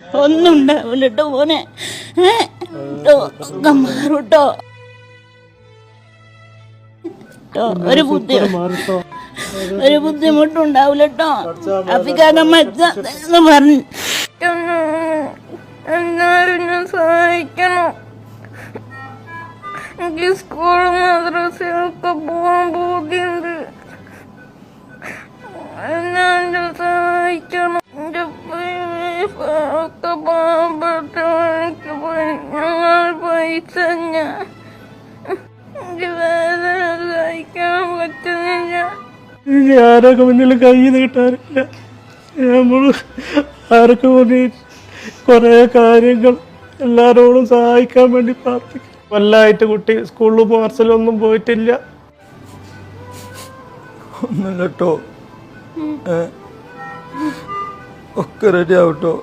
ഒന്നും ഉണ്ടാവില്ല കേട്ടോ മോനെ. ഒക്കെ മാറൂട്ടോ. ഒരു ബുദ്ധിമുട്ടും ഉണ്ടാവില്ല കേട്ടോ. അഫിക്കാന്ന് പറഞ്ഞു എന്നാലും ഞാൻ സഹായിക്കണം. എനിക്ക് സ്കൂൾ മദ്രസയൊക്കെ പോകാൻ പൂതിയുണ്ട്. എന്നെ സഹായിക്കണം. എൻ്റെ ഒക്കെ പോകാൻ പറ്റും. ഞങ്ങൾ പൈസ എനിക്ക് വേദന സഹിക്കാൻ പറ്റുന്നില്ല. ആരൊക്കെ മുന്നിൽ കൈ നീട്ടാറില്ല. നമ്മൾ ആരൊക്കെ മുന്നിൽ കുറേ കാര്യങ്ങൾ എല്ലാവരോടും സഹായിക്കാൻ വേണ്ടി പ്രാർത്ഥിക്കും. വല്ലായിട്ട് കുട്ടി സ്കൂളിൽ മാർച്ചിലൊന്നും പോയിട്ടില്ല. ഒന്നും കേട്ടോ, ഒക്കെ റെഡി ആവട്ടോ.